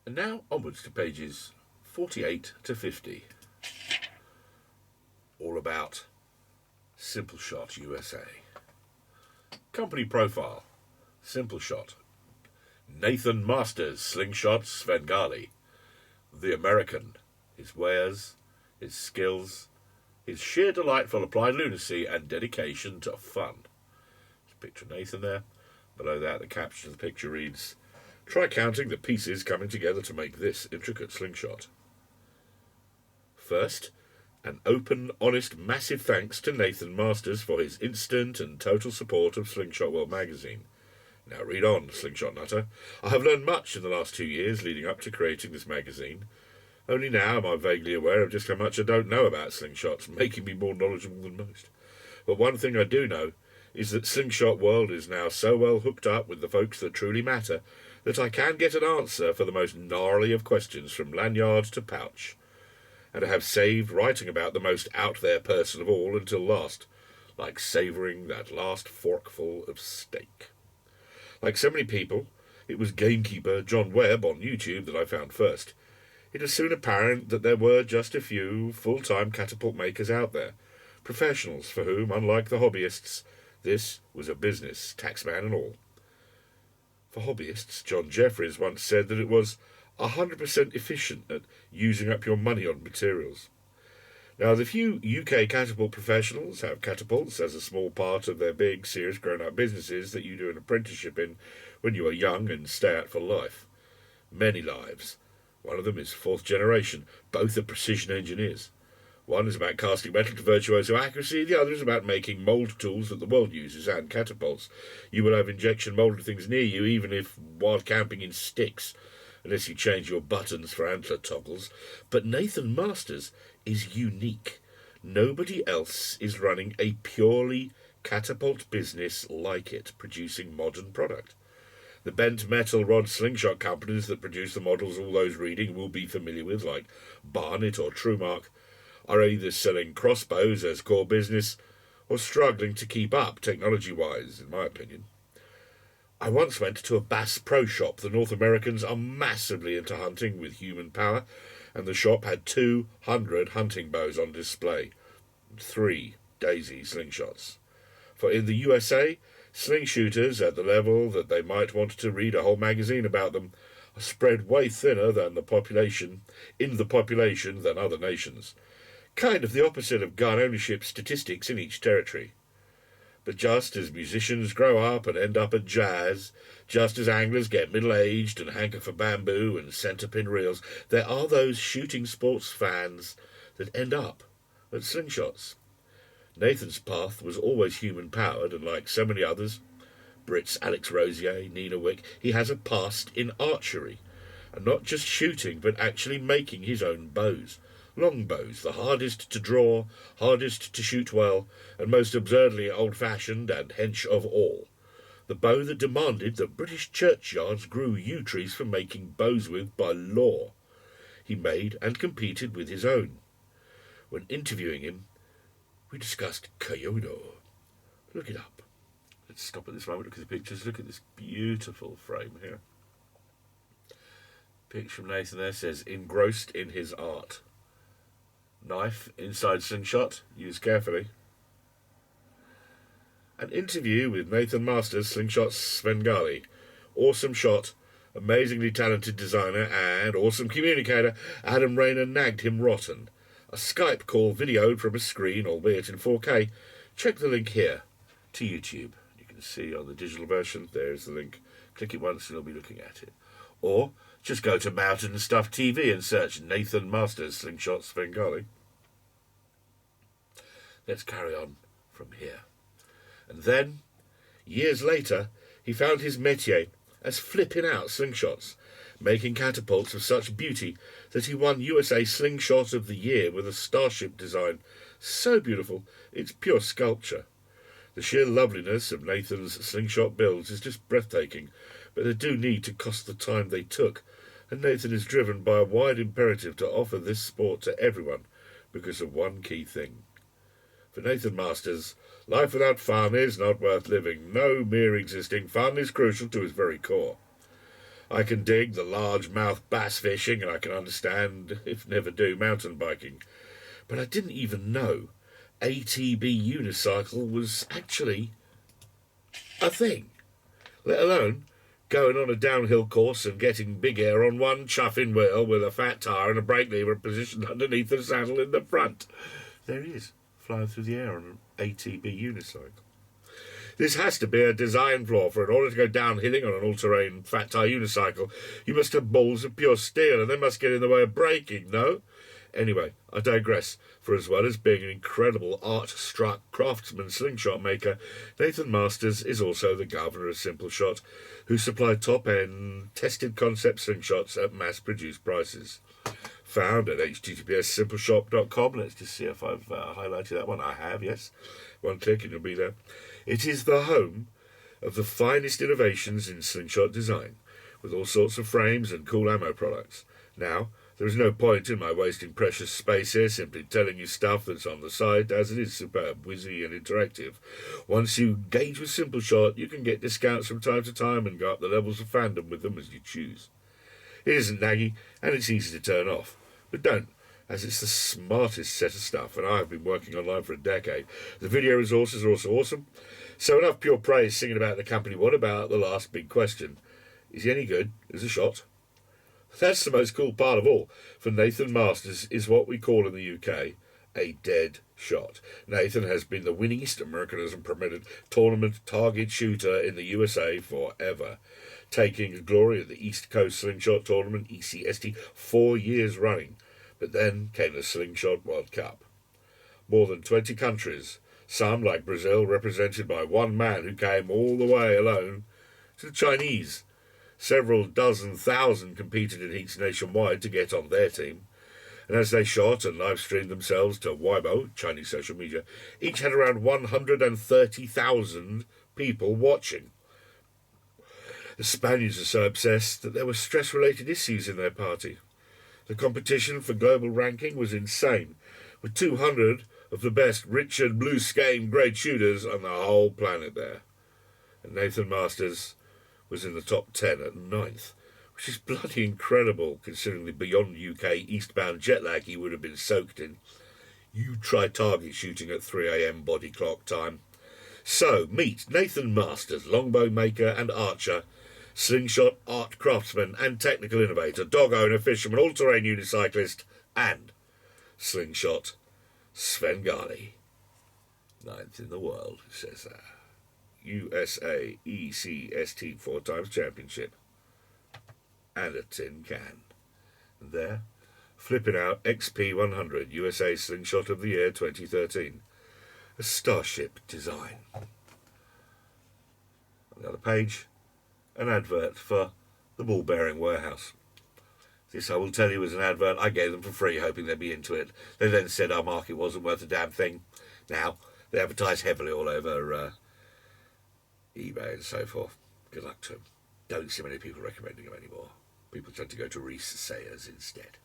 And now onwards to pages 48 to 50. All about Simple Shot USA. Company profile. Simple Shot. Nathan Masters, Slingshot Svengali. The American. His wares, his skills, his sheer delightful applied lunacy and dedication to fun. There's a picture of Nathan there. Below that, the caption of the picture reads, "Try counting the pieces coming together to make this intricate slingshot." First, an open, honest, massive thanks to Nathan Masters for his instant and total support of Slingshot World magazine. Now read on, Slingshot Nutter. I have learned much in the last 2 years leading up to creating this magazine. Only now am I vaguely aware of just how much I don't know about slingshots, making me more knowledgeable than most. But one thing I do know is that Slingshot World is now so well hooked up with the folks that truly matter that I can get an answer for the most gnarly of questions from lanyard to pouch. And I have saved writing about the most out-there person of all until last, like savouring that last forkful of steak. Like so many people, it was gamekeeper John Webb on YouTube that I found first. It was soon apparent that there were just a few full-time catapult makers out there, professionals for whom, unlike the hobbyists, this was a business, taxman and all. For hobbyists, John Jeffries once said that it was 100% efficient at using up your money on materials. Now, the few UK catapult professionals have catapults as a small part of their big, serious grown-up businesses that you do an apprenticeship in when you are young and stay out for life. Many lives. One of them is fourth generation. Both are precision engineers. One is about casting metal to virtuoso accuracy, the other is about making mould tools that the world uses and catapults. You will have injection moulded things near you, even if wild camping in sticks, unless you change your buttons for antler toggles. But Nathan Masters is unique. Nobody else is running a purely catapult business like it, producing modern product. The bent metal rod slingshot companies that produce the models all those reading will be familiar with, like Barnett or Truemark, are either selling crossbows as core business or struggling to keep up technology-wise, in my opinion. I once went to a Bass Pro Shop. The North Americans are massively into hunting with human power, and the shop had 200 hunting bows on display. 3 Daisy slingshots. For in the USA, sling shooters at the level that they might want to read a whole magazine about them are spread way thinner than the population than other nations. Kind of the opposite of gun ownership statistics in each territory. But just as musicians grow up and end up at jazz, just as anglers get middle-aged and hanker for bamboo and centre-pin reels, there are those shooting sports fans that end up at slingshots. Nathan's path was always human-powered, and like so many others, Brits Alex Rosier, Nina Wick, he has a past in archery, and not just shooting, but actually making his own bows. Longbows, the hardest to draw, hardest to shoot well, and most absurdly old-fashioned and hench of all. The bow that demanded that British churchyards grew yew trees for making bows with by law. He made and competed with his own. When interviewing him, we discussed Kyoto. Look it up. Let's stop at this moment, look at the pictures, look at this beautiful frame here. Picture from Nathan there says, engrossed in his art. Knife inside slingshot, used carefully. An interview with Nathan Masters, Slingshot Svengali. Awesome shot, amazingly talented designer, and awesome communicator. Adam Rayner nagged him rotten. A Skype call videoed from a screen, albeit in 4K. Check the link here to YouTube. You can see on the digital version, there's the link. Click it once and you'll be looking at it. Or just go to Mountain Stuff TV and search Nathan Masters Slingshot Svengali. Let's carry on from here. And then, years later, he found his métier as flipping out slingshots, making catapults of such beauty that he won USA Slingshot of the Year with a starship design so beautiful it's pure sculpture. The sheer loveliness of Nathan's slingshot builds is just breathtaking, but they do need to cost the time they took, and Nathan is driven by a wide imperative to offer this sport to everyone because of one key thing. For Nathan Masters, life without fun is not worth living. No mere existing fun is crucial to his very core. I can dig the largemouth bass fishing, and I can understand, if never do, mountain biking. But I didn't even know ATB unicycle was actually a thing, let alone going on a downhill course and getting big air on one chuffing wheel with a fat tyre and a brake lever positioned underneath the saddle in the front. There he is, flying through the air on an ATB unicycle. This has to be a design flaw, for in order to go downhilling on an all-terrain fat tyre unicycle, you must have balls of pure steel, and they must get in the way of braking, no? Anyway, I digress, for as well as being an incredible art-struck craftsman slingshot maker, Nathan Masters is also the governor of Simple Shot, who supplied top-end, tested concept slingshots at mass-produced prices. Found at https://simpleshop.com. Let's just see if I've highlighted that one. I have, yes. One click and you'll be there. It is the home of the finest innovations in slingshot design, with all sorts of frames and cool ammo products. Now, there is no point in my wasting precious space here simply telling you stuff that's on the site, as it is superb, whizzy and interactive. Once you engage with Simple Shot, you can get discounts from time to time and go up the levels of fandom with them as you choose. It isn't naggy, and it's easy to turn off. But don't, as it's the smartest set of stuff, and I have been working online for a decade. The video resources are also awesome. So enough pure praise singing about the company. What about the last big question? Is he any good as a shot? That's the most cool part of all. For Nathan Masters is what we call in the UK a dead shot. Nathan has been the winningest Americanism permitted tournament target shooter in the USA forever, taking the glory of the East Coast Slingshot Tournament, ECST, 4 years running. But then came the Slingshot World Cup. More than 20 countries, some like Brazil, represented by one man who came all the way alone, to the Chinese. Several dozen thousand competed in heats nationwide to get on their team. And as they shot and live-streamed themselves to Weibo, Chinese social media, each had around 130,000 people watching. The Spaniards are so obsessed that there were stress-related issues in their party. The competition for global ranking was insane, with 200 of the best Richard Blue Skame grade shooters on the whole planet there. And Nathan Masters was in the top 10 at 9th, which is bloody incredible considering the beyond UK eastbound jet lag he would have been soaked in. You try target shooting at 3 a.m. body clock time. So, meet Nathan Masters, longbow maker and archer, slingshot art craftsman and technical innovator, dog owner, fisherman, all-terrain unicyclist, and slingshot Svengali. 9th in the world, says that. USA ECST 4 times championship. And a tin can. And there, flipping out XP100 USA Slingshot of the Year 2013. A starship design. On the other page, an advert for the Ball Bearing Warehouse. This, I will tell you, was an advert I gave them for free, hoping they'd be into it. They then said our market wasn't worth a damn thing. Now, they advertise heavily all over eBay and so forth. Good luck to them. Don't see many people recommending them anymore. People tend to go to Reese Sayers instead.